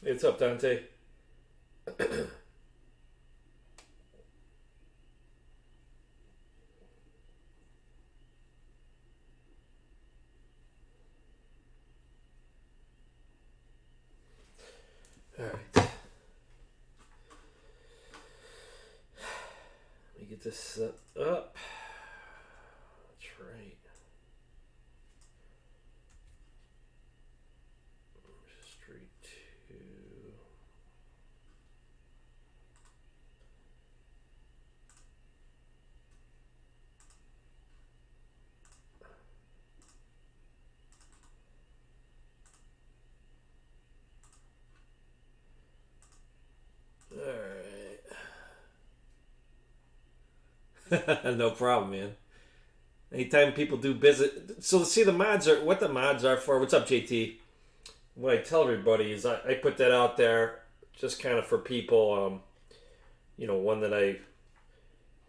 What's up, Dante? All right. Let me get this set up. That's right. Street 2. Alright. No problem, man. Anytime people do business. So, see, the mods are what the mods are for. What's up, JT? What I tell everybody is I put that out there just kind of for people, one that I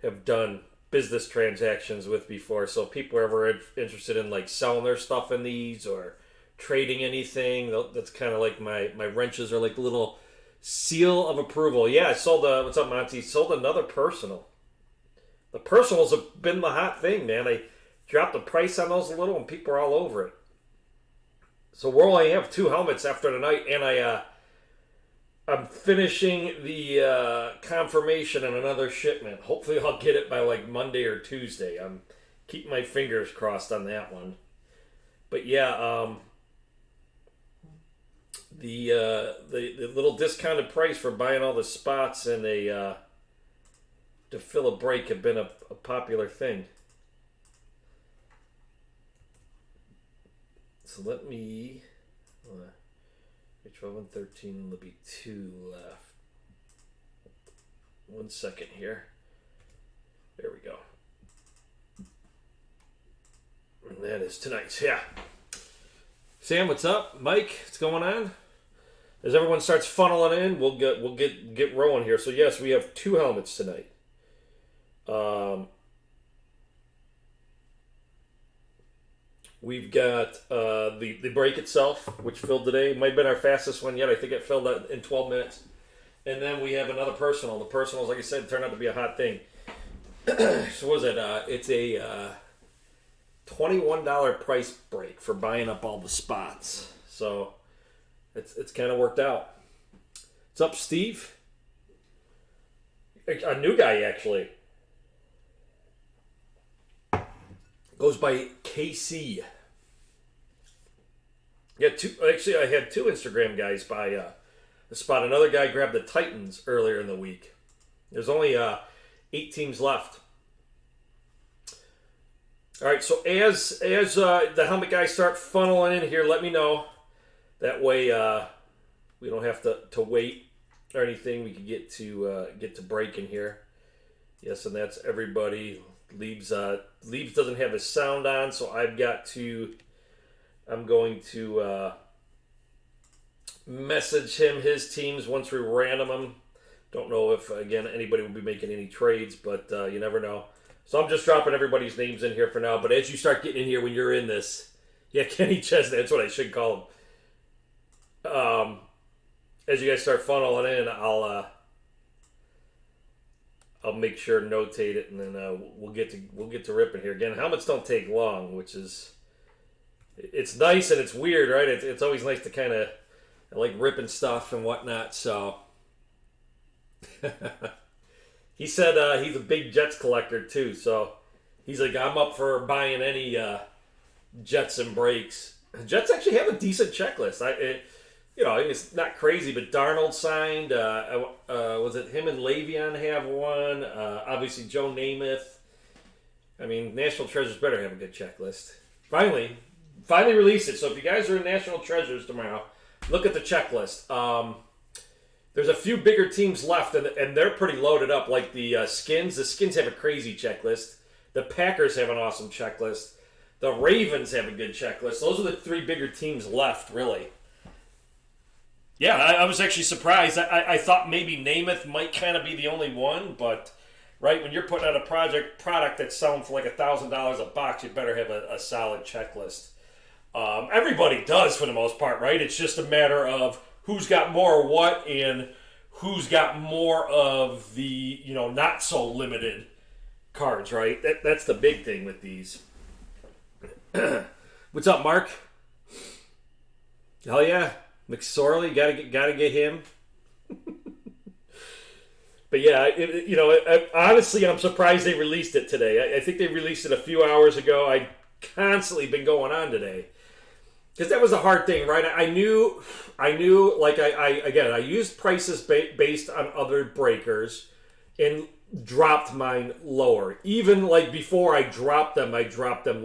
have done business transactions with before. So, if people are ever interested in like selling their stuff in these or trading anything, that's kind of like my wrenches are like a little seal of approval. Yeah, I sold what's up, Monty? Sold another personal. The personals have been the hot thing, man. I dropped the price on those a little, and people are all over it. So we'll only have 2 helmets after tonight, and I'm finishing the confirmation on another shipment. Hopefully, I'll get it by like Monday or Tuesday. I'm keeping my fingers crossed on that one. But yeah, the little discounted price for buying all the spots and to fill a break have been a popular thing. So let me 12 and 13, there'll be 2 left. 1 second here. There we go. And that is tonight's. Yeah. Sam, what's up? Mike, what's going on? As everyone starts funneling in, we'll get rolling here. So yes, we have 2 helmets tonight. We've got the break itself, which filled today. Might have been our fastest one yet. I think it filled in 12 minutes. And then we have another personal. The personals, like I said, turned out to be a hot thing. So what is it? It's a $21 price break for buying up all the spots. So it's kind of worked out. What's up, Steve? A new guy, actually. Goes by KC. Yeah, actually, I had 2 Instagram guys buy a spot. Another guy grabbed the Titans earlier in the week. There's only 8 teams left. All right, so as the helmet guys start funneling in here, let me know. That way, we don't have to wait or anything. We can get to breaking here. Yes, and that's everybody. Leaves doesn't have his sound on, so I'm going to message him his teams once we random them. Don't know if, again, anybody will be making any trades, but you never know. So I'm just dropping everybody's names in here for now, but as you start getting in here when you're in this, yeah, Kenny Chesney, that's what I should call him. As you guys start funneling in, I'll make sure to notate it, and then we'll get to ripping here. Again, helmets don't take long, which is it's nice and it's weird, right? It's always nice to kind of like ripping stuff and whatnot. So he said he's a big Jets collector too. So he's like, I'm up for buying any Jets and breaks. Jets actually have a decent checklist. It's not crazy, but Darnold signed. Was it him and Le'Veon have one? Obviously, Joe Namath. I mean, National Treasures better have a good checklist. Finally released it. So if you guys are in National Treasures tomorrow, look at the checklist. There's a few bigger teams left, and they're pretty loaded up, like the Skins. The Skins have a crazy checklist. The Packers have an awesome checklist. The Ravens have a good checklist. Those are the 3 bigger teams left, really. Yeah, I was actually surprised. I thought maybe Namath might kind of be the only one, but right when you're putting out a product that's selling for like $1,000 a box, you better have a solid checklist. Everybody does for the most part, right? It's just a matter of who's got more of what and who's got more of the, not so limited cards, right? That's the big thing with these. What's up, Mark? Hell yeah, McSorley, gotta get him. But yeah, honestly, I'm surprised they released it today. I think they released it a few hours ago. I constantly been going on today because that was a hard thing, right? I knew. Like I used prices based on other breakers and dropped mine lower. Even like before I dropped them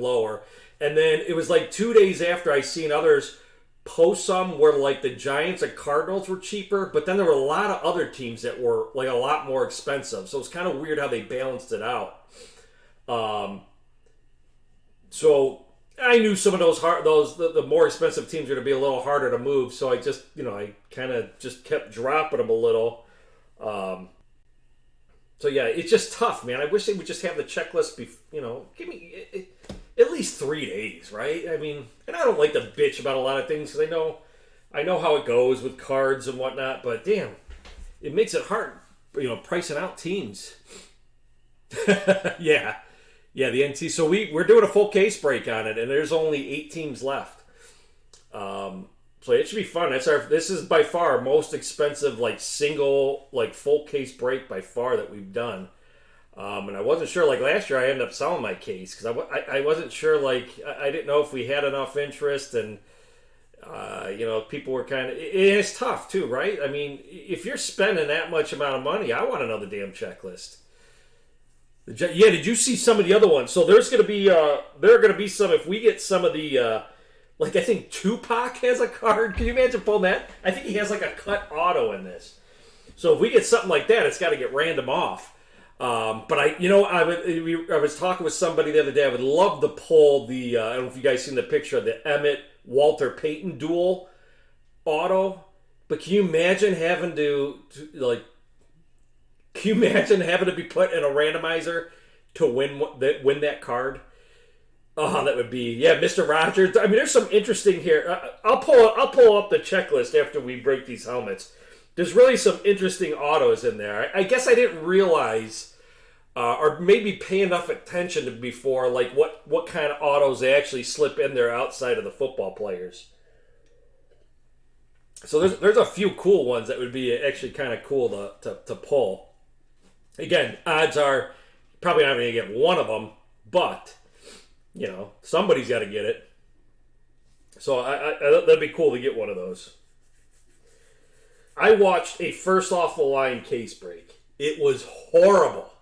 lower. And then it was like 2 days after I seen others post some where like the Giants and Cardinals were cheaper, but then there were a lot of other teams that were like a lot more expensive. So it's kind of weird how they balanced it out. So I knew some of the more expensive teams were going to be a little harder to move. So I just I kind of just kept dropping them a little. So yeah, it's just tough, man. I wish they would just have the checklist. Give me at least 3 days, right? I mean, and I don't like to bitch about a lot of things because I know how it goes with cards and whatnot. But damn, it makes it hard, pricing out teams. Yeah, the NT. So we're doing a full case break on it, and there's only 8 teams left. So it should be fun. This is by far our most expensive single full case break by far that we've done. And I wasn't sure, last year I ended up selling my case because I wasn't sure, I didn't know if we had enough interest and, people were kind of, it's tough too, right? I mean, if you're spending that much amount of money, I want another damn checklist. Yeah, did you see some of the other ones? So there's going to be, there are going to be some, if we get some of the, I think Tupac has a card. Can you imagine pulling that? I think he has a cut auto in this. So if we get something like that, it's got to get random off. But I was talking with somebody the other day. I would love to pull the. I don't know if you guys seen the picture of the Emmett Walter Payton duel auto. But can you imagine having to Can you imagine having to be put in a randomizer to win that card? Oh, that would be Mr. Rogers. I mean, there's some interesting here. I'll pull up the checklist after we break these helmets. There's really some interesting autos in there. I guess I didn't realize, or maybe pay enough attention to before, what kind of autos they actually slip in there outside of the football players. So there's a few cool ones that would be actually kind of cool to pull. Again, odds are probably not going to get one of them, but somebody's got to get it. So that'd be cool to get one of those. I watched a first off the line case break. It was horrible.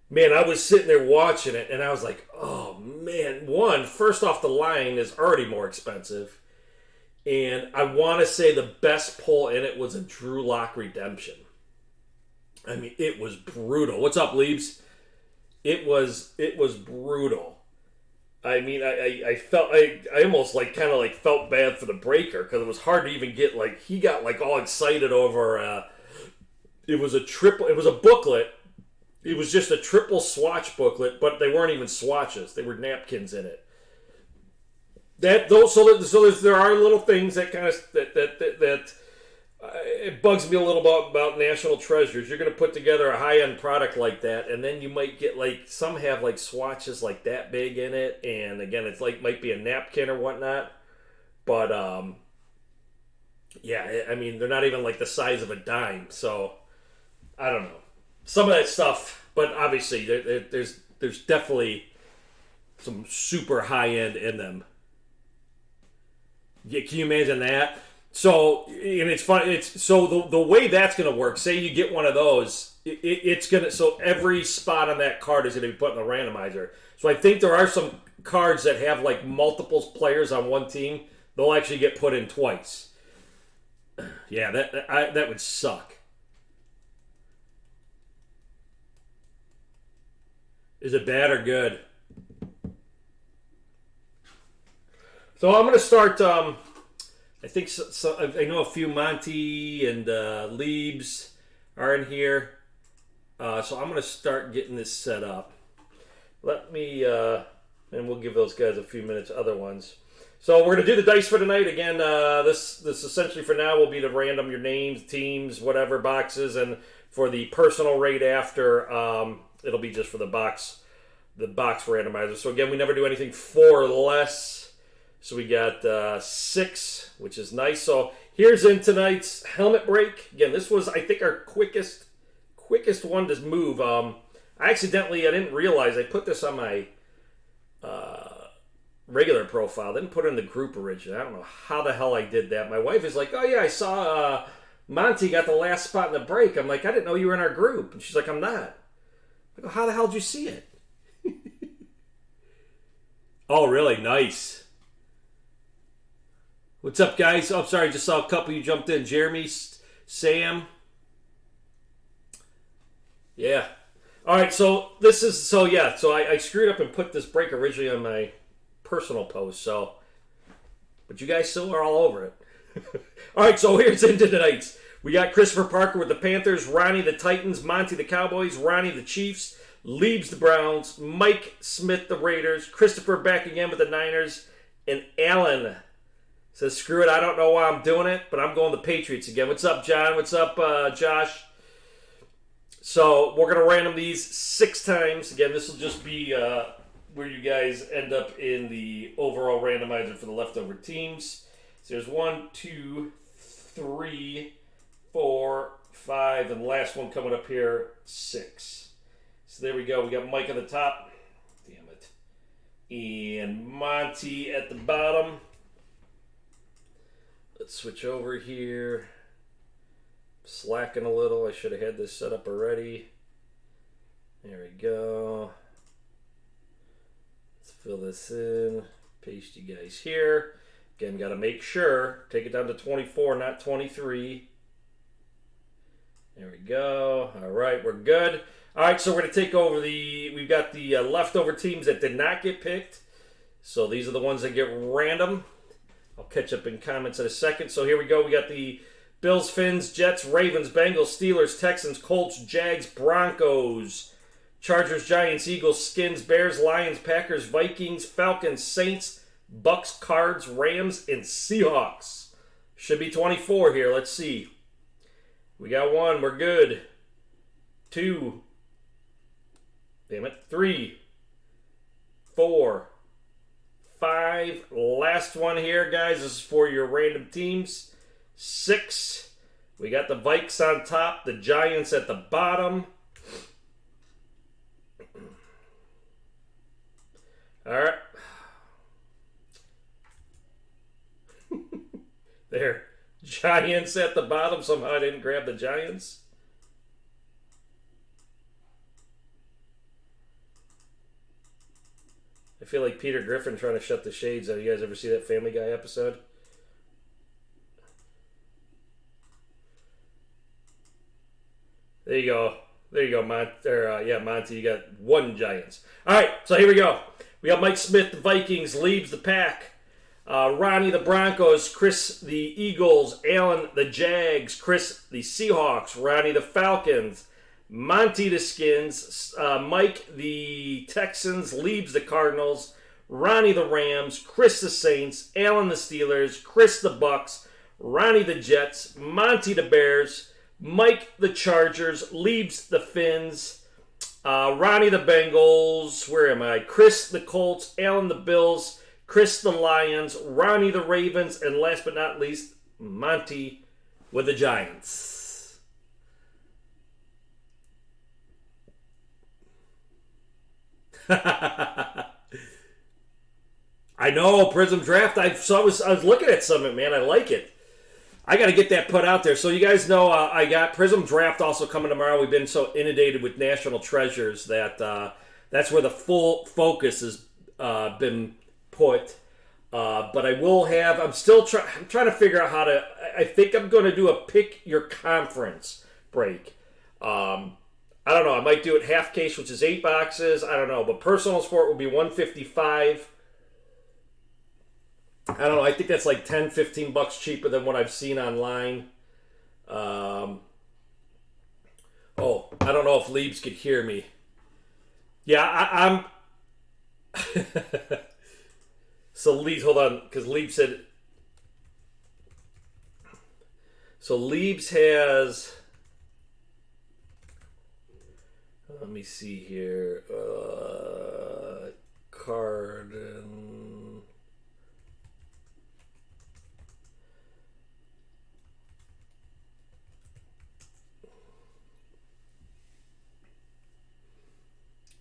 Man, I was sitting there watching it and I was like, oh man, first off the line is already more expensive. And I want to say the best pull in it was a Drew Lock Redemption. I mean, it was brutal. What's up, Leibs? It was brutal. I mean, I felt I almost felt bad for the breaker because it was hard to even get he got all excited over. It was a booklet. It was just a triple swatch booklet, but they weren't even swatches. They were napkins in it. There are little things that kind of that it bugs me a little about National Treasures. You're going to put together a high-end product like that, and then you might get some have swatches that big in it, and again, it's might be a napkin or whatnot. But I mean, they're not even the size of a dime. So I don't know some of that stuff, but obviously there's definitely some super high-end in them. Yeah, can you imagine that? So, and it's fun. The way that's going to work. Say you get one of those, it's going to. So every spot on that card is going to be put in the randomizer. So I think there are some cards that have multiple players on one team. They'll actually get put in twice. Yeah, that would suck. Is it bad or good? So I'm going to start. I think I know a few Monty and Leibs are in here. So I'm going to start getting this set up. Let me, and we'll give those guys a few minutes, other ones. So we're gonna do the dice for tonight. Again, this essentially for now will be to random your names, teams, whatever boxes, and for the personal rate after, it'll be just for the box randomizer. So again, we never do anything 4 or less. So we got 6, which is nice. So here's in tonight's helmet break. Again, this was, I think, our quickest one to move. I didn't realize I put this on my regular profile. Didn't put it in the group originally. I don't know how the hell I did that. My wife is like, oh yeah, I saw Monty got the last spot in the break. I'm like, I didn't know you were in our group. And she's like, I'm not. I go, how the hell did you see it? Oh, really? Nice. What's up, guys? Oh, sorry, just saw a couple you jumped in. Jeremy, Sam. Yeah. All right, so I screwed up and put this break originally on my personal post, but you guys still are all over it. All right, so here's into tonight's. We got Christopher Parker with the Panthers, Ronnie the Titans, Monty the Cowboys, Ronnie the Chiefs, Leibs the Browns, Mike Smith the Raiders, Christopher back again with the Niners, and Alan says, screw it, I don't know why I'm doing it, but I'm going the Patriots again. What's up, John? What's up, Josh? So we're going to random these 6 times. Again, this will just be where you guys end up in the overall randomizer for the leftover teams. So there's 1, 2, 3, 4, 5, and the last one coming up here, 6. So there we go. We got Mike at the top. Damn it. And Monty at the bottom. Let's switch over here. Slacking a little. I should have had this set up already. There we go. Let's fill this in. Paste you guys here. Again, got to make sure. Take it down to 24, not 23. There we go. All right, we're good. All right, so we're going to take over we've got the leftover teams that did not get picked. So these are the ones that get random. I'll catch up in comments in a second. So here we go. We got the Bills, Finns, Jets, Ravens, Bengals, Steelers, Texans, Colts, Jags, Broncos, Chargers, Giants, Eagles, Skins, Bears, Lions, Packers, Vikings, Falcons, Saints, Bucks, Cards, Rams, and Seahawks. Should be 24 here. Let's see. We got 1. We're good. 2. Damn it. 3. 4. 5. Last one here, guys. This is for your random teams. 6. We got the Vikes on top. The Giants at the bottom. All right. There. Giants at the bottom. Somehow I didn't grab the Giants. I feel like Peter Griffin trying to shut the shades out. You guys ever see that Family Guy episode? There you go. There you go, Monty. You got 1 Giants. All right, so here we go. We got Mike Smith, the Vikings, Leibs, the Pack, Ronnie, the Broncos, Chris, the Eagles, Alan, the Jags, Chris, the Seahawks, Ronnie, the Falcons, Monty, the Skins, Mike, the Texans, Leibs, the Cardinals, Ronnie, the Rams, Chris, the Saints, Alan, the Steelers, Chris, the Bucks, Ronnie, the Jets, Monty, the Bears, Mike, the Chargers, Leibs, the Finns, Ronnie, the Bengals, where am I? Chris, the Colts, Alan, the Bills, Chris, the Lions, Ronnie, the Ravens, and last but not least, Monty with the Giants. I know, Prism Draft. I was looking at some of it, man. I like it. I got to get that put out there. So you guys know I got Prism Draft also coming tomorrow. We've been so inundated with National Treasures that that's where the full focus has been put. But I will have. I'm trying to figure out how to. I think I'm going to do a pick your conference break. I don't know. I might do it half case, which is 8 boxes. I don't know. But personal sport will be $155. I don't know. I think that's like $10-15 cheaper than what I've seen online. I don't know if Leibs could hear me. Yeah, I'm. So Leeds, hold on, because Leeds said. So Leeds has. Let me see here. Card.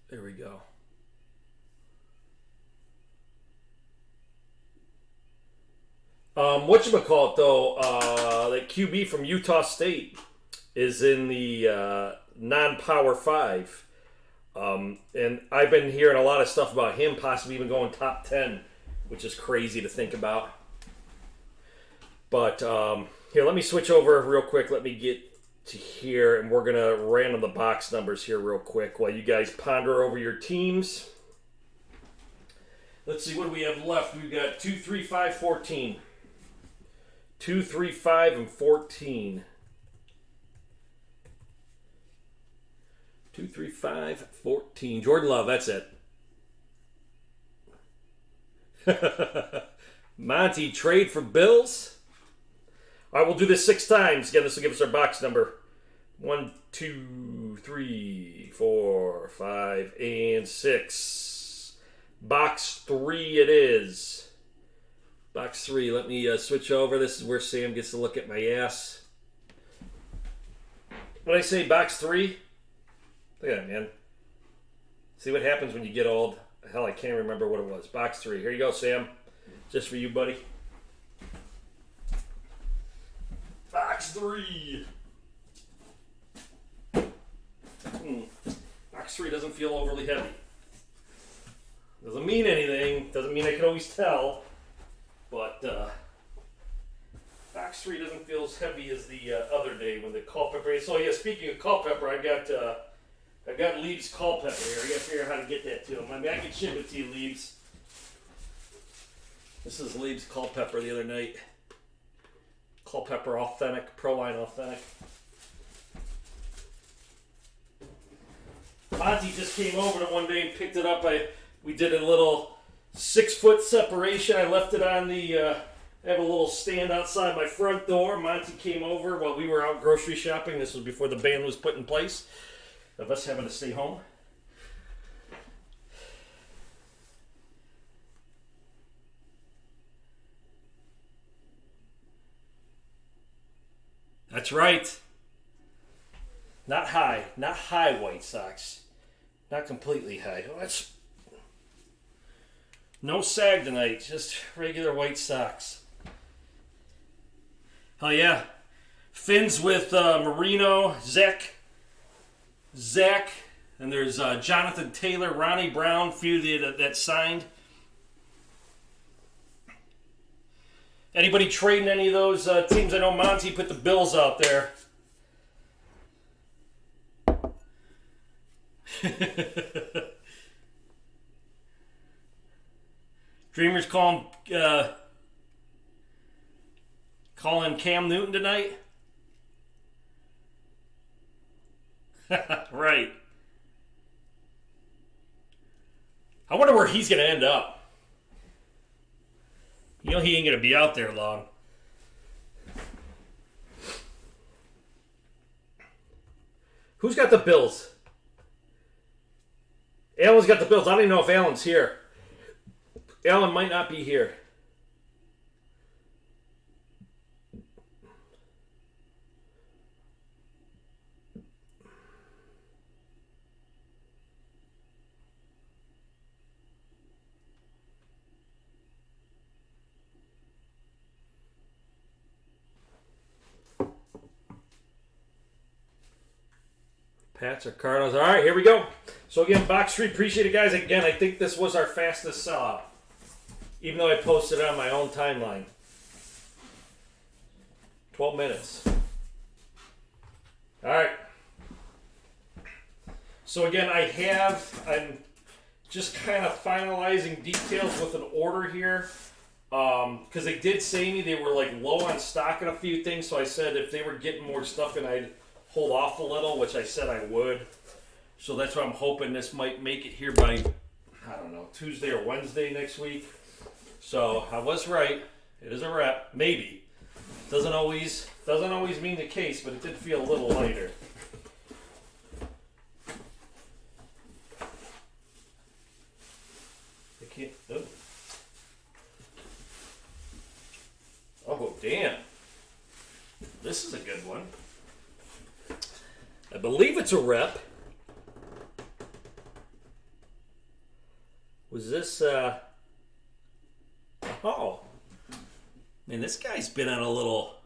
There we go. Whatchamacallit, though, the QB from Utah State is in the non-Power 5. And I've been hearing a lot of stuff about him possibly even going top 10, which is crazy to think about. But here, let me switch over real quick. Let me get to here, and we're going to random the box numbers here real quick while you guys ponder over your teams. Let's see, what do we have left? We've got 2, 3, 5, 14. 2, 3, 5, and 14. 2, 3, 5, 14. Jordan Love, that's it. Monty, trade for Bills. All right, we'll do this 6 times. Again, this will give us our box number. 1, 2, 3, 4, 5, and 6. Box 3 it is. Box 3, let me switch over. This is where Sam gets to look at my ass. When I say box 3, look at that, man. See what happens when you get old? Hell, I can't remember what it was. Box 3. Here you go, Sam. Just for you, buddy. Box 3. Box 3 doesn't feel overly heavy. Doesn't mean anything. Doesn't mean I can always tell. But box 3 doesn't feel as heavy as the other day when the Culpepper. So yeah, speaking of Culpepper, I got Leaves Culpepper here. I got to figure out how to get that to him. I mean, I can ship it to you, Leaves. This is Leaves Culpepper the other night. Culpepper Authentic, Proline Authentic. Monty just came over to one day and picked it up. We did a little 6-foot separation. I left it on the, I have a little stand outside my front door. Monty came over while we were out grocery shopping. This was before the ban was put in place of us having to stay home. That's right. Not high White Sox. Not completely high. Oh, that's no sag tonight, just regular White Sox. Hell yeah. Finns with Marino, Zach, and there's Jonathan Taylor, Ronnie Brown, few that signed. Anybody trading any of those teams? I know Monty put the Bills out there. Dreamers calling Cam Newton tonight? Right. I wonder where he's going to end up. You know he ain't going to be out there long. Who's got the Bills? Alan's got the Bills. I don't even know if Alan's here. Alan might not be here. Pats or Cardinals. All right, here we go. So again, box 3. Appreciate it, guys. Again, I think this was our fastest sellout, even though I posted it on my own timeline. 12 minutes. All right. So again, I'm just kind of finalizing details with an order here. Because they did say to me they were like low on stock in a few things. So I said if they were getting more stuff and I'd hold off a little, which I said I would. So that's why I'm hoping this might make it here by, I don't know, Tuesday or Wednesday next week. So I was right. It is a rep, maybe. Doesn't always mean the case, but it did feel a little lighter. I can't. Oh, damn. This is a good one. I believe it's a rep. Was this, oh. Man, this guy's been on a little...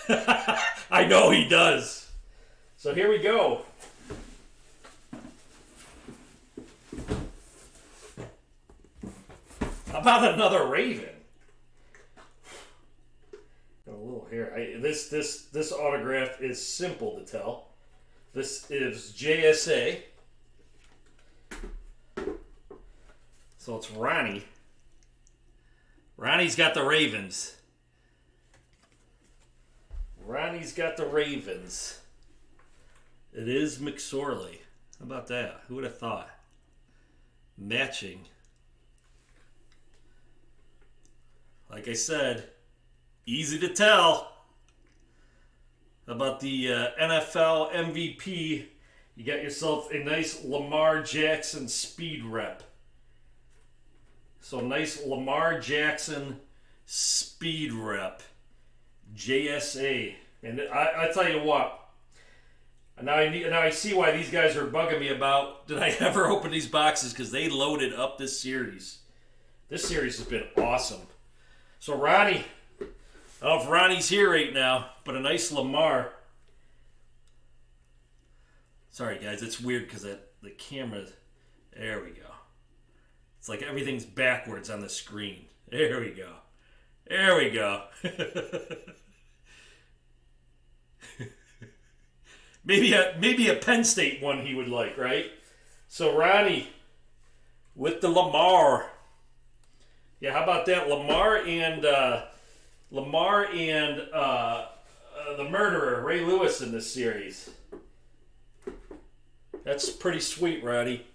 I know he does. So here we go. How about another Raven? Got a little hair. This autograph is simple to tell. This is JSA. So it's Ronnie. Ronnie's got the Ravens. Ronnie's got the Ravens. It is McSorley. How about that? Who would have thought? Matching. Like I said, easy to tell. How about the NFL MVP? You got yourself a nice Lamar Jackson speed rep. So nice Lamar Jackson speed rep. JSA. And I tell you what. Now I see why these guys are bugging me about did I ever open these boxes, because they loaded up this series. This series has been awesome. So Ronnie, I don't know if Ronnie's here right now, but a nice Lamar. Sorry guys, it's weird because the camera, there we go. It's like everything's backwards on the screen. There we go. There we go. maybe a Penn State one he would like, right? So Ronnie with the Lamar. Yeah, how about that? Lamar and the murderer, Ray Lewis, in this series. That's pretty sweet, Ronnie.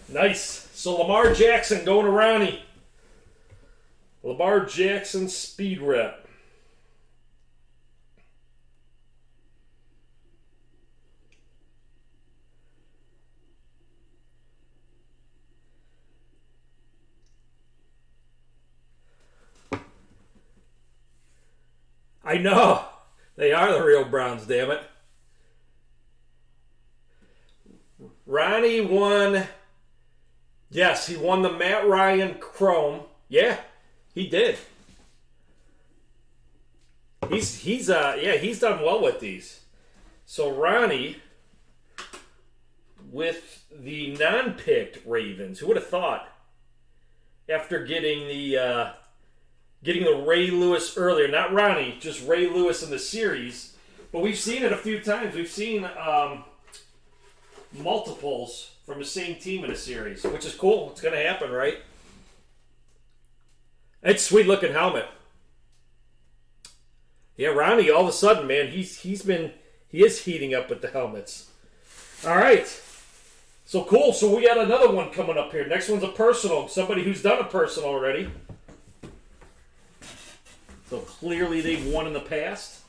Nice. So Lamar Jackson going to Ronnie. Lamar Jackson speed rep. I know. They are the real Browns, damn it. Ronnie won. Yes, he won the Matt Ryan Chrome. Yeah, he did. He's done well with these. So Ronnie with the non-picked Ravens. Who would have thought? After getting the Ray Lewis earlier, not Ronnie, just Ray Lewis in the series. But we've seen it a few times. We've seen multiples from the same team in a series, which is cool. It's going to happen, right? It's a sweet looking helmet. Yeah, Ronnie, all of a sudden, man, he is heating up with the helmets. All right. So cool. So we got another one coming up here. Next one's a personal. Somebody who's done a personal already. So clearly they've won in the past.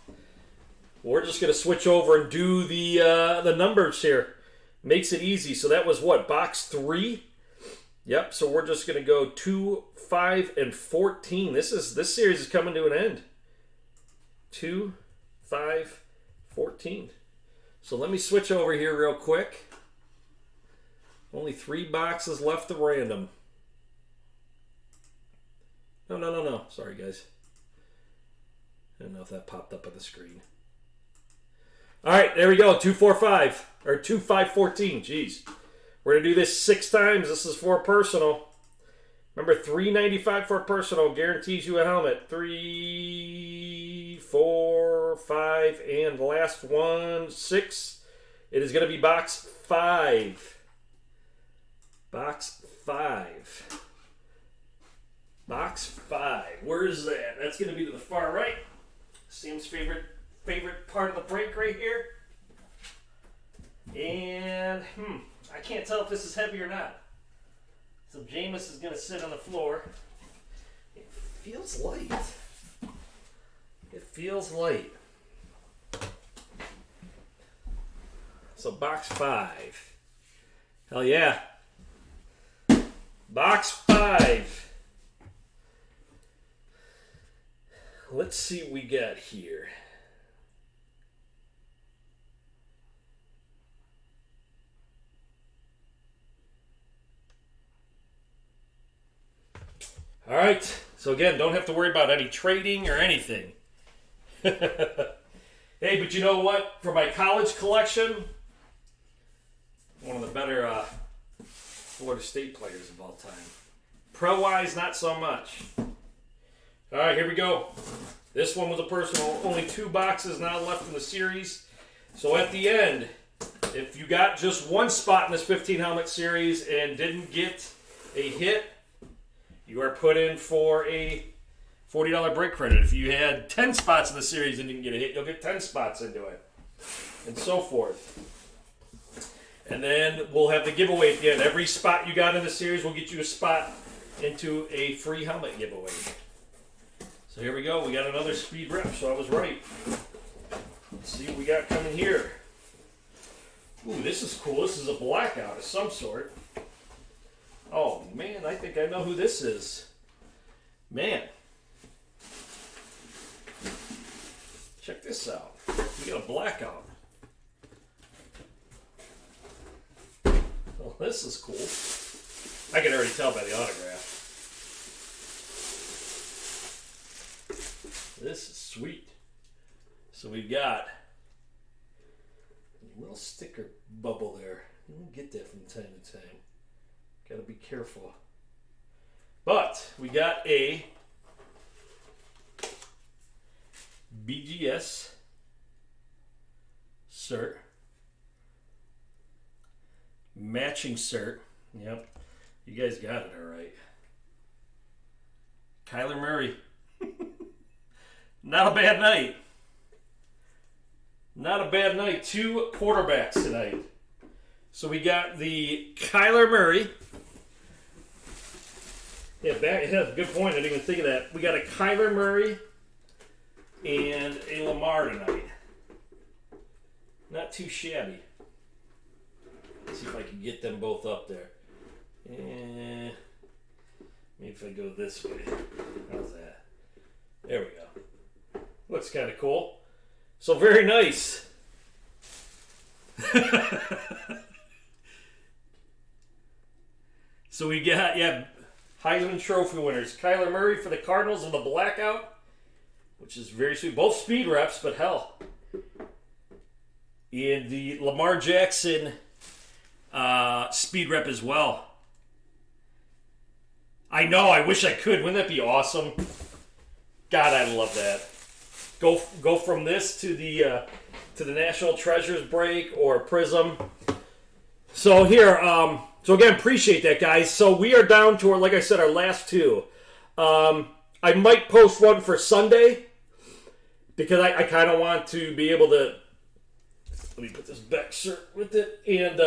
We're just going to switch over and do the numbers here. Makes it easy. So that was what? Box 3? Yep. So we're just going to go 2, 5, and 14. This series is coming to an end. 2, 5, 14. So let me switch over here real quick. Only 3 boxes left of random. No. Sorry, guys. I don't know if that popped up on the screen. All right, there we go. 2, 4, 5. Or 2, 5, 14. Jeez. We're going to do this 6 times. This is for a personal. Remember, $3.95 for a personal guarantees you a helmet. 3, 4, 5, and last one, 6. It is going to be box 5. Box 5. Box 5. Where is that? That's going to be to the far right. Sam's favorite part of the break right here. And, I can't tell if this is heavy or not. So Jameis is going to sit on the floor. It feels light. It feels light. So box 5. Hell yeah. Box 5. Let's see what we got here. All right. So again, don't have to worry about any trading or anything. Hey, but you know what? For my college collection, one of the better Florida State players of all time. Pro-wise, not so much. All right, here we go. This one was a personal. Only 2 boxes now left in the series. So at the end, if you got just one spot in this 15 helmet series and didn't get a hit, you are put in for a $40 break credit. If you had 10 spots in the series and didn't get a hit, you'll get 10 spots into it. And so forth. And then we'll have the giveaway at the end. Every spot you got in the series will get you a spot into a free helmet giveaway. So here we go. We got another speed rep, so I was right. Let's see what we got coming here. Ooh, this is cool. This is a blackout of some sort. Oh, man, I think I know who this is. Man. Check this out. We got a blackout. Well, this is cool. I can already tell by the autograph. This is sweet. So we've got a little sticker bubble there. You don't get that from time to time. Got to be careful. But we got a BGS cert. Matching cert. Yep. You guys got it all right. Kyler Murray. Not a bad night. Not a bad night. 2 quarterbacks tonight. So we got the Kyler Murray. Yeah, good point. I didn't even think of that. We got a Kyler Murray and a Lamar tonight. Not too shabby. Let's see if I can get them both up there. Maybe if I go this way. How's that? There we go. Looks kind of cool. So very nice. So we got, Heisman Trophy winners. Kyler Murray for the Cardinals in the blackout, which is very sweet. Both speed reps, but hell. And the Lamar Jackson speed rep as well. I know, I wish I could. Wouldn't that be awesome? God, I'd love that. Go from this to the National Treasures break or Prism. So here, so again, appreciate that, guys. So we are down to, like I said, our last 2. I might post one for Sunday because I kind of want to be able to, let me put this back shirt with it, and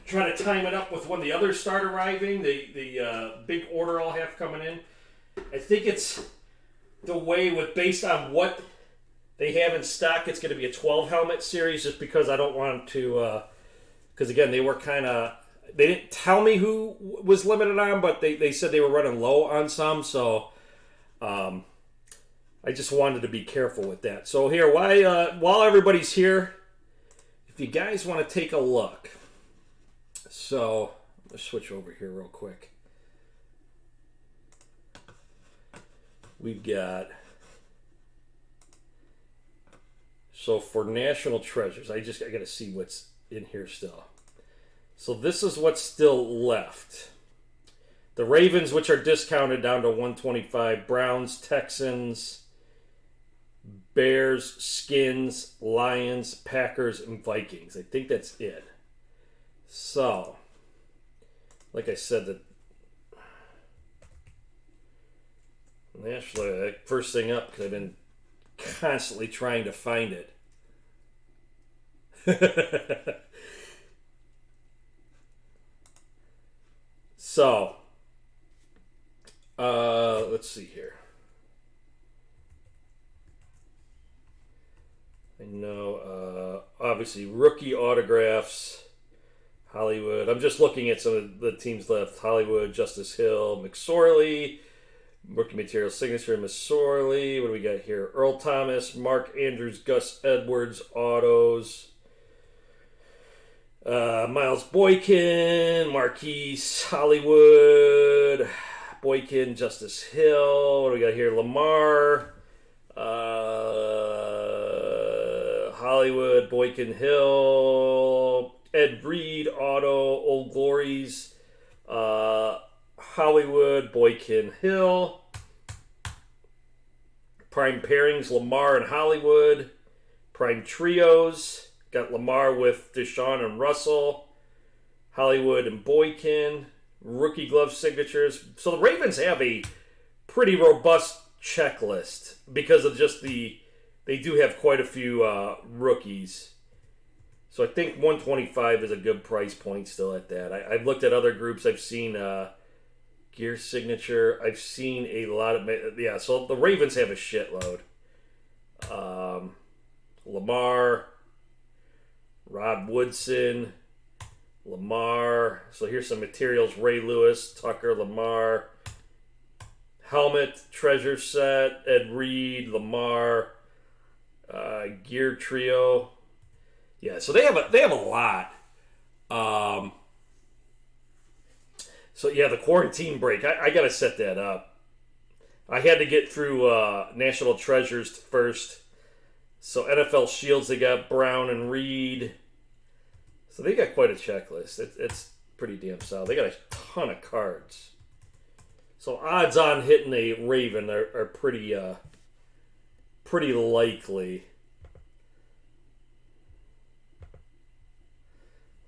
try to time it up with when the others start arriving, the big order I'll have coming in. I think it's the way based on what they have in stock, it's going to be a 12 helmet series just because I don't want to, because again, they didn't tell me who was limited on, but they said they were running low on some, so I just wanted to be careful with that. So here, while everybody's here, if you guys want to take a look, so let's switch over here real quick. We've got, so for National Treasures, I got to see what's in here still. So this is what's still left. The Ravens, which are discounted down to $125. Browns, Texans, Bears, Skins, Lions, Packers, and Vikings. I think that's it. So, like I said, actually, first thing up, because I've been constantly trying to find it. So, let's see here. I know, obviously, rookie autographs, Hollywood. I'm just looking at some of the teams left. Hollywood, Justice Hill, McSorley, rookie material signature, McSorley. What do we got here? Earl Thomas, Mark Andrews, Gus Edwards, autos. Miles Boykin, Marquise, Hollywood, Boykin, Justice Hill. What do we got here? Lamar, Hollywood, Boykin, Hill, Ed Reed, auto, Old Glories, Hollywood, Boykin, Hill. Prime pairings, Lamar and Hollywood. Prime trios. Got Lamar with Deshaun and Russell, Hollywood and Boykin, rookie glove signatures. So the Ravens have a pretty robust checklist because of just they do have quite a few rookies. So I think 125 is a good price point still at that. I've looked at other groups. I've seen gear signature. I've seen a lot of, yeah, so the Ravens have a shitload. Lamar, Rod Woodson, Lamar. So here's some materials. Ray Lewis, Tucker, Lamar. Helmet, treasure set, Ed Reed, Lamar. Gear trio. Yeah, so they have a lot. So yeah, the quarantine break. I got to set that up. I had to get through National Treasures first. So NFL Shields, they got Brown and Reed. So they got quite a checklist. It's pretty damn solid. They got a ton of cards. So odds on hitting a Raven are pretty likely.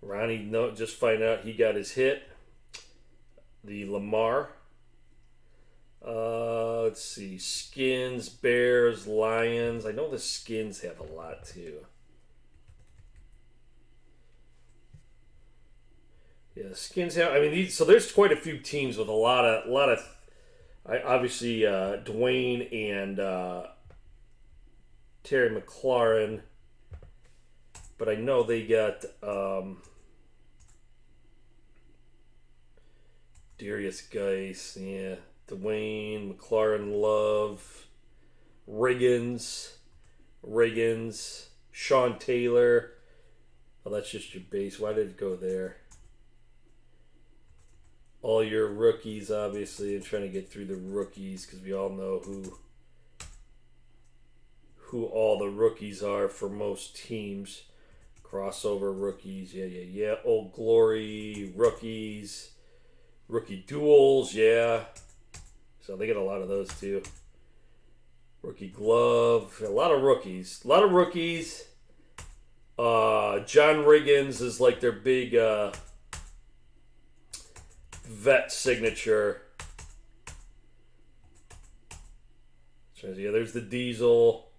Ronnie, just find out he got his hit. The Lamar. Let's see. Skins, Bears, Lions. I know the Skins have a lot too. Yeah, the Skins have. I mean, so there's quite a few teams with a lot of. Obviously, Dwayne and Terry McLaurin. But I know they got Darius Geis, yeah. Dwayne, McLaurin, Love, Riggins, Sean Taylor. Oh, that's just your base. Why did it go there? All your rookies, obviously. I'm trying to get through the rookies because we all know who all the rookies are for most teams. Crossover rookies, yeah. Old Glory, rookies, rookie duels, yeah. So they get a lot of those too. Rookie glove, a lot of rookies. John Riggins is like their big vet signature. So yeah, there's the Diesel.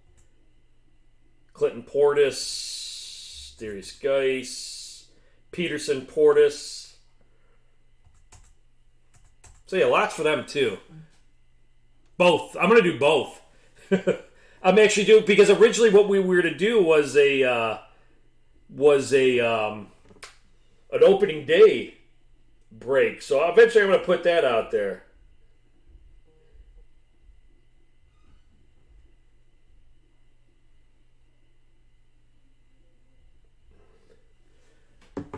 Clinton Portis, Darius Geis, Peterson Portis. So yeah, lots for them too. Both. I'm gonna do both. I'm actually doing because originally what we were to do was an opening day break. So eventually I'm gonna put that out there.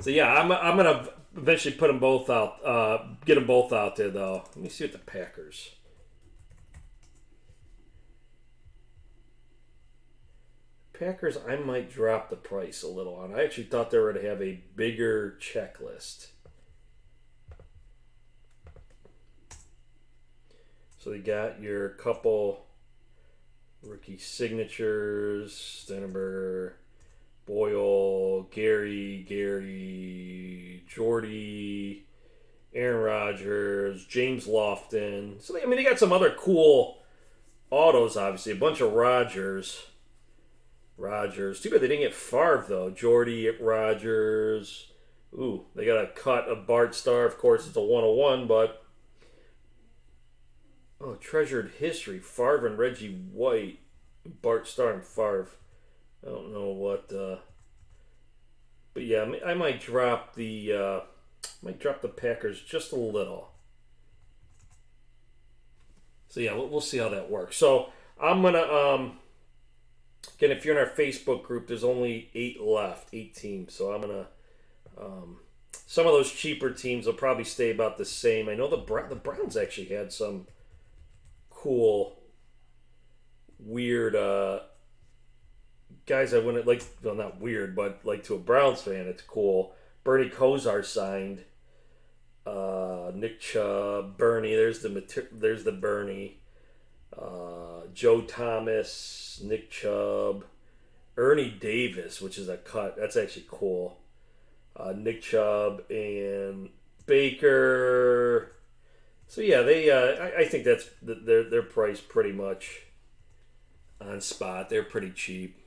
So yeah, I'm gonna eventually put them both out. Get them both out there though. Let me see what the Packers. Packers, I might drop the price a little on. I actually thought they were going to have a bigger checklist. So they got your couple rookie signatures, Stenenberger, Boyle, Gary, Jordy, Aaron Rodgers, James Lofton. So they got some other cool autos, obviously. A bunch of Rodgers. Rodgers. Too bad they didn't get Favre, though. Jordy, Rodgers. Ooh, they got a cut of Bart Starr. Of course, it's a 101, but... Oh, treasured history. Favre and Reggie White. Bart Starr and Favre. I don't know what... But yeah, I might drop the Packers just a little. So yeah, we'll see how that works. So I'm gonna again, if you're in our Facebook group, there's only 8 teams. So I'm gonna some of those cheaper teams will probably stay about the same. I know the Browns actually had some cool, weird guys I wouldn't like. Well, not weird, but like to a Browns fan, it's cool. Bernie Kosar signed. Nick Chubb, Bernie. There's the Bernie. Joe Thomas, Nick Chubb, Ernie Davis, which is a cut. That's actually cool. Nick Chubb and Baker. So yeah, they. I think that's they're priced pretty much on spot. They're pretty cheap.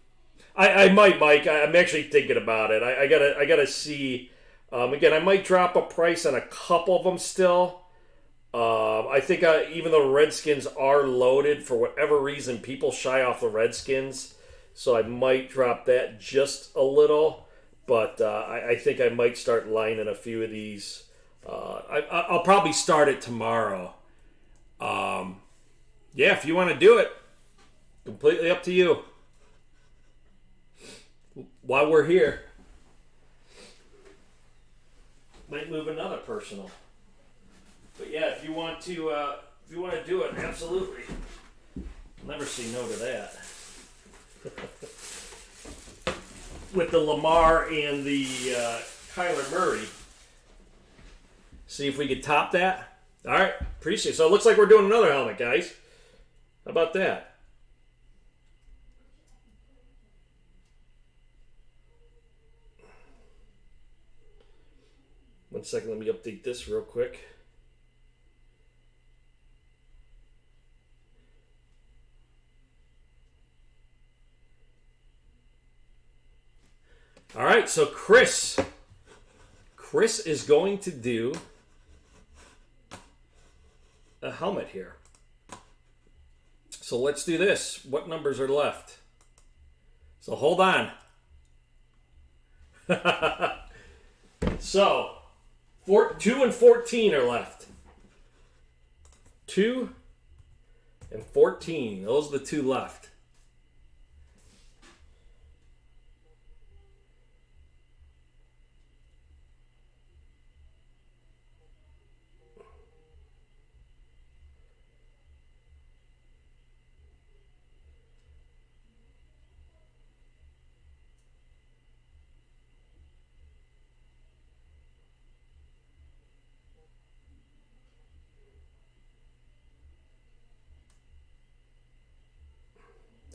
I might, Mike. I'm actually thinking about it. I gotta see. Again, I might drop a price on a couple of them still. I think even though the Redskins are loaded, for whatever reason, people shy off the Redskins. So I might drop that just a little. But I think I might start lining a few of these. I'll probably start it tomorrow. Yeah, if you want to do it, completely up to you. While we're here. Might move another personal, but yeah, if you want to do it, absolutely. I'll never say no to that. With the Lamar and the Kyler Murray, see if we could top that. All right, appreciate it. So it looks like we're doing another helmet, guys. How about that? One second, let me update this real quick. All right, so Chris is going to do a helmet here. So let's do this. What numbers are left? So hold on. So 2 and 14 are left. 2 and 14. Those are the two left.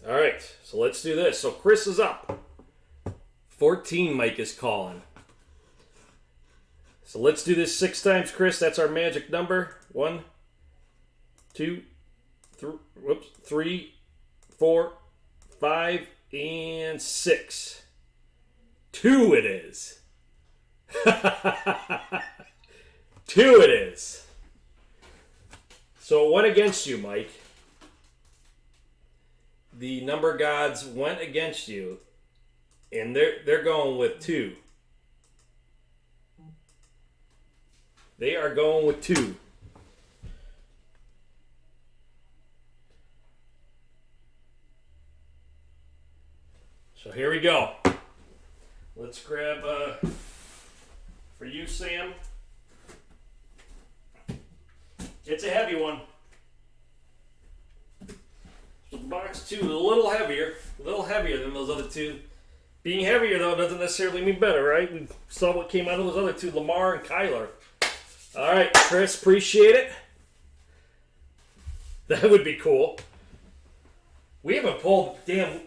All right, so let's do this. So Chris is up. 14, Mike is calling. So let's do this 6 times, Chris. That's our magic number. 1, 2, 3, 4, 5, and 6. 2 it is. 2 it is. So it went against you, Mike. The number gods went against you, and they're going with 2. They are going with 2. So here we go. Let's grab for you, Sam. It's a heavy one. Box 2 is a little heavier than those other two. Being heavier, though, doesn't necessarily mean better, right? We saw what came out of those other two, Lamar and Kyler. All right, Chris, appreciate it. That would be cool. We haven't pulled, damn,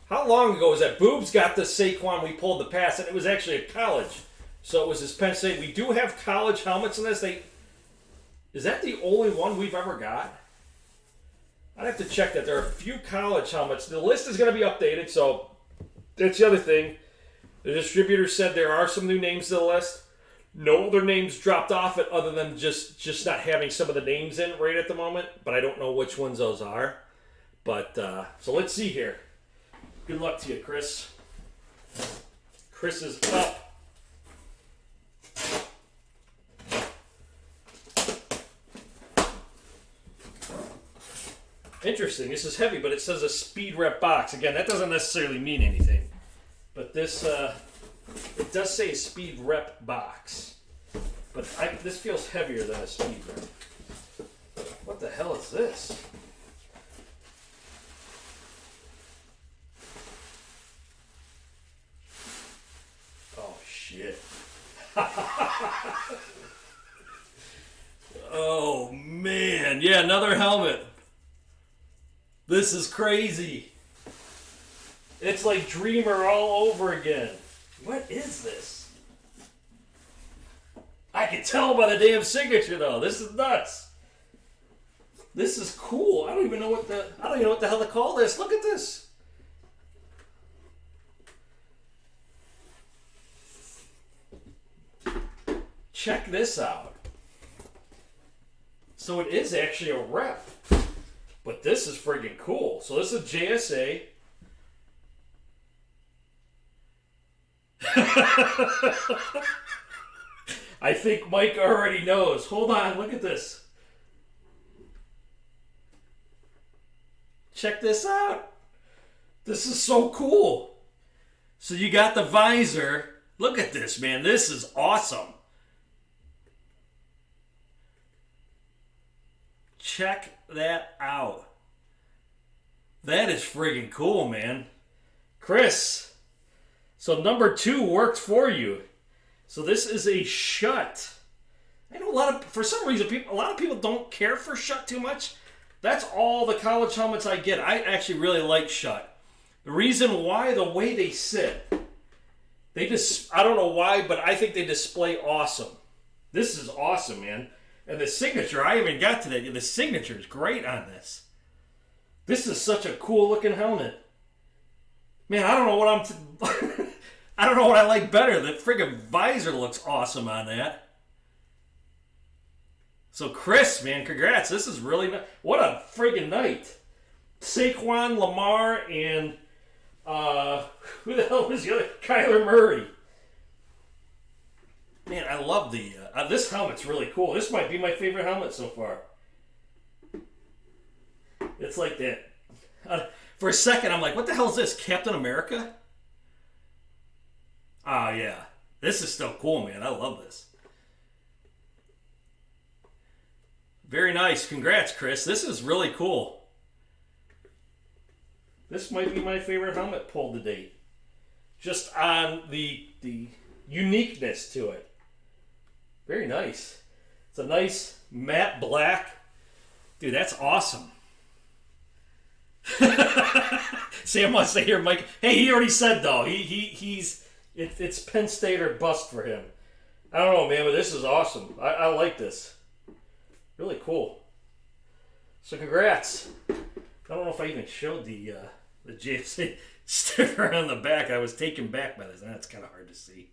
how long ago was that? Boobs got the Saquon, we pulled the pass, and it was actually at college. So it was this Penn State. We do have college helmets in this. Is that the only one we've ever got? I have to check that. There are a few college helmets. The list is going to be updated, so that's the other thing. The distributor said there are some new names to the list. No other names dropped off it other than just not having some of the names in right at the moment, but I don't know which ones those are. But, so let's see here. Good luck to you, Chris. Chris is up. Interesting. This is heavy, but it says a speed rep box. Again, that doesn't necessarily mean anything. But this, it does say a speed rep box. But this feels heavier than a speed rep. What the hell is this? Oh, shit. Oh, man. Yeah, another helmet. This is crazy. It's like Dreamer all over again. What is this? I can tell by the damn signature though. This is nuts. This is cool. I don't even know what the hell to call this. Look at this. Check this out. So it is actually a rep. But this is friggin' cool. So this is JSA. I think Mike already knows. Hold on, look at this. Check this out. This is so cool. So you got the visor. Look at this, man. This is awesome. Check that out. That is friggin' cool, man. Chris, so number 2 worked for you. So this is a shut. I know for some reason, a lot of people don't care for shut too much. That's all the college helmets I get. I actually really like shut. The reason why, the way they sit. I don't know why, but I think they display awesome. This is awesome, man. And the signature, I haven't got to that. The signature is great on this. This is such a cool looking helmet. Man, I don't know what I don't know what I like better. The friggin' visor looks awesome on that. So Chris, man, congrats. This is really nice. What a friggin' night. Saquon, Lamar, and who the hell was the other? Kyler Murray. Man, I love this helmet's really cool. This might be my favorite helmet so far. It's like that. For a second, I'm like, what the hell is this? Captain America? Oh, yeah. This is still cool, man. I love this. Very nice. Congrats, Chris. This is really cool. This might be my favorite helmet pulled to date. Just on the uniqueness to it. Very nice. It's a nice matte black. Dude, that's awesome. Sam wants to hear Mike. Hey, he already said though. It's Penn State or bust for him. I don't know, man, but this is awesome. I like this. Really cool. So congrats. I don't know if I even showed the JSA sticker on the back. I was taken back by this. That's kind of hard to see.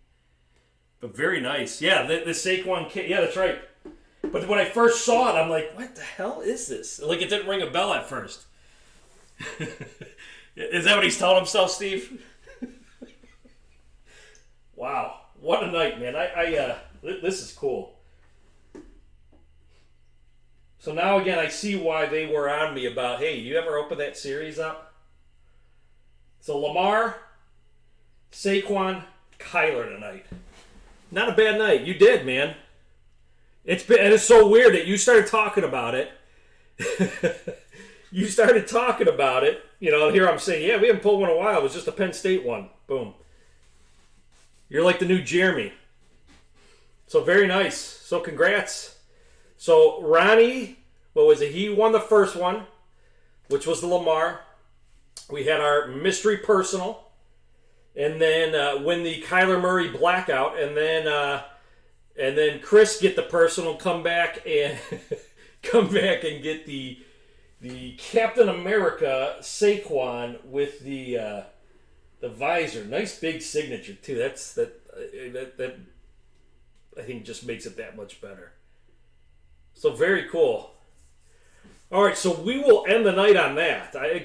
But very nice. Yeah, the Saquon kit. Yeah, that's right. But when I first saw it, I'm like, what the hell is this? Like, it didn't ring a bell at first. Is that what he's telling himself, Steve? Wow. What a night, man. This is cool. So now, again, I see why they were on me about, hey, you ever open that series up? So Lamar, Saquon, Kyler tonight. Not a bad night. You did, man. It's so weird that you started talking about it. You started talking about it. You know, here I'm saying, yeah, we haven't pulled one in a while. It was just a Penn State one. Boom. You're like the new Jeremy. So very nice. So congrats. So Ronnie, what was it? He won the first one, which was the Lamar. We had our mystery personal. And then win the Kyler Murray blackout. And then Chris get the personal, come back and get the the Captain America Saquon with the visor. Nice big signature too. That I think just makes it that much better. So very cool. All right, so we will end the night on that. I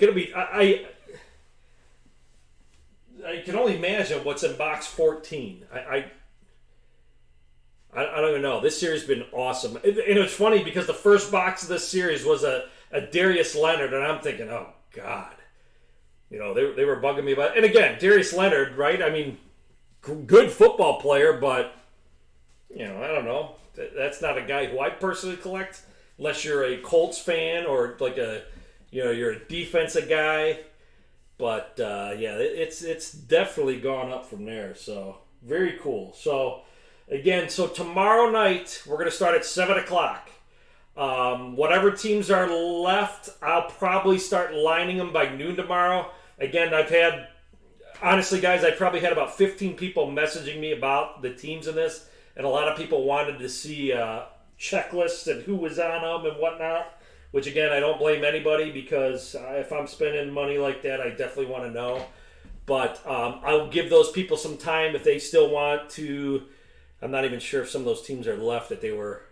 can only imagine what's in box 14. I don't even know. This series has been awesome. And it's funny because the first box of this series was a Darius Leonard, and I'm thinking, oh, God. They were bugging me about it. And again, Darius Leonard, right? I mean, good football player, but, I don't know. That's not a guy who I personally collect, unless you're a Colts fan or like you're a defensive guy. But, it's definitely gone up from there. So, very cool. So, again, tomorrow night, we're going to start at 7 o'clock. Whatever teams are left, I'll probably start lining them by noon tomorrow. Again, honestly, guys, I probably had about 15 people messaging me about the teams in this, and a lot of people wanted to see checklists and who was on them and whatnot, which, again, I don't blame anybody because if I'm spending money like that, I definitely want to know. But I'll give those people some time if they still want to. I'm not even sure if some of those teams are left that they were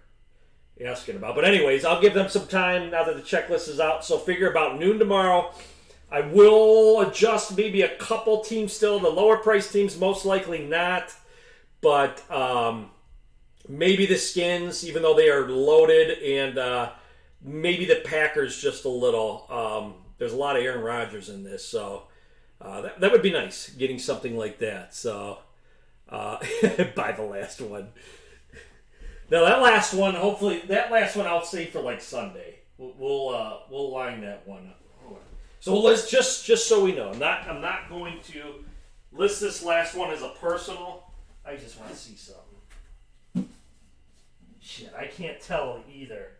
asking about. But anyways, I'll give them some time now that the checklist is out. So figure about noon tomorrow. I will adjust maybe a couple teams still. The lower price teams, most likely not. But maybe the Skins, even though they are loaded. And maybe the Packers just a little. There's a lot of Aaron Rodgers in this. So that would be nice, getting something like that. So buy the last one. Now that last one, hopefully, I'll save for like Sunday. We'll line that one up. So let's just so we know, I'm not going to list this last one as a personal. I just want to see something. Shit, I can't tell either.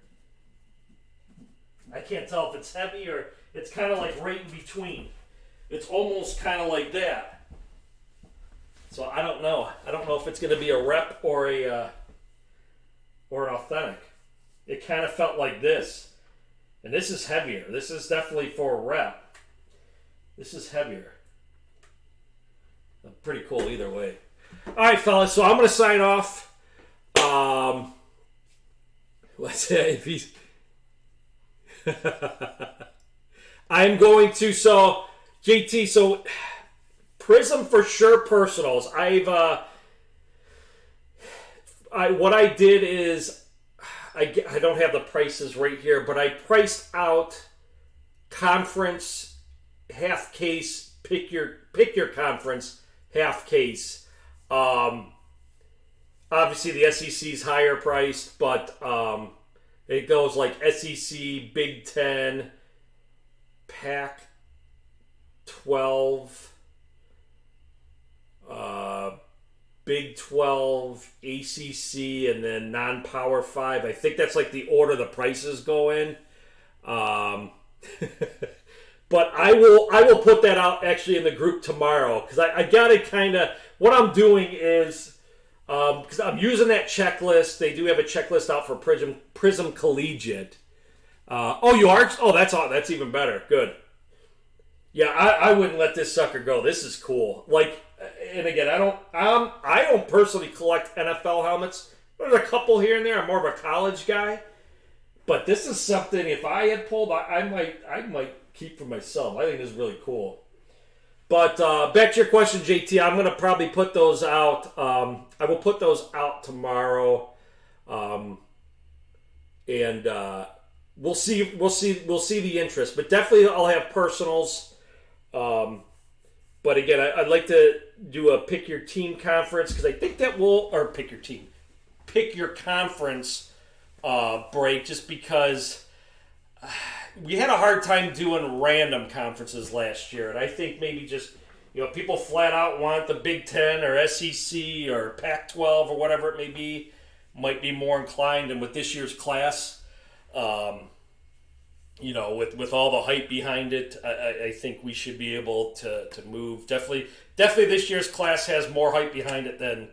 I can't tell if it's heavy or it's kind of like right in between. It's almost kind of like that. So I don't know. I don't know if it's going to be a rep or an authentic. It kind of felt like this. And this is heavier. This is definitely for a rep. This is heavier. Pretty cool either way. All right, fellas. So I'm going to sign off. Let's say if he's... I'm going to... So, JT, so... Prism for sure personals. What I did is... I don't have the prices right here, but I priced out conference half case. Pick your conference half case. Obviously the SEC is higher priced, but it goes like SEC, Big Ten, Pac-12, Big 12, ACC, and then non-Power 5. I think that's like the order the prices go in. But I will put that out actually in the group tomorrow because I got to kind of... What I'm doing is... Because I'm using that checklist. They do have a checklist out for Prism Collegiate. Oh, you are? Oh, that's even better. Good. Yeah, I wouldn't let this sucker go. This is cool. Like... And again, I don't personally collect NFL helmets. There's a couple here and there. I'm more of a college guy, but this is something. If I had pulled, I might keep for myself. I think this is really cool. But back to your question, JT. I'm gonna probably put those out. I will put those out tomorrow, and we'll see the interest. But definitely, I'll have personals. But again, I'd like to do a pick your team conference because I think that will, or pick your conference break just because we had a hard time doing random conferences last year. And I think maybe just, people flat out want the Big Ten or SEC or Pac-12 or whatever it may be, might be more inclined. And with this year's class, with all the hype behind it, I think we should be able to move. Definitely this year's class has more hype behind it than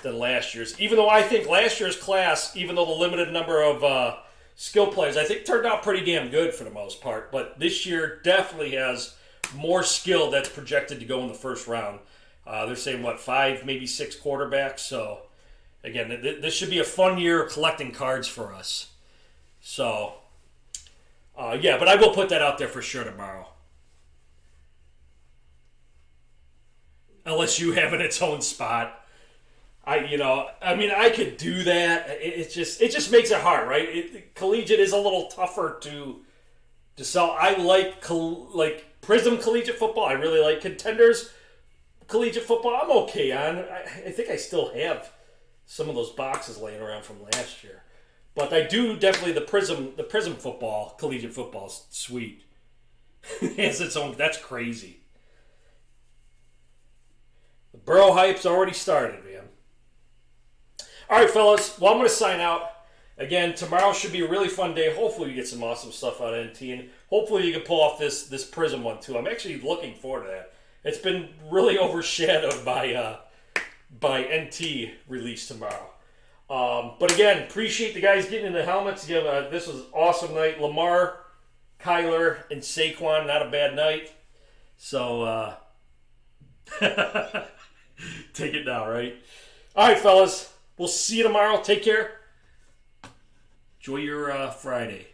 last year's. Even though I think last year's class, even though the limited number of skill players. I think turned out pretty damn good for the most part. But this year definitely has more skill that's projected to go in the first round. They're saying, 5, maybe 6 quarterbacks. So, again, this should be a fun year collecting cards for us. So, yeah, but I will put that out there for sure tomorrow. Unless you have it its own spot. I could do that. It just makes it hard, right? Collegiate is a little tougher to sell. I like Prism collegiate football. I really like Contenders collegiate football. I'm okay on. I think I still have some of those boxes laying around from last year, but I do definitely the Prism football collegiate football is sweet. It has its own. That's crazy. The Burrow hype's already started, man. All right, fellas. Well, I'm going to sign out. Again, tomorrow should be a really fun day. Hopefully we get some awesome stuff out of NT, and hopefully you can pull off this Prism one, too. I'm actually looking forward to that. It's been really overshadowed by NT release tomorrow. But again, appreciate the guys getting in the helmets. Again, this was an awesome night. Lamar, Kyler, and Saquon, not a bad night. So, take it now, right? All right, fellas. We'll see you tomorrow. Take care. Enjoy your Friday.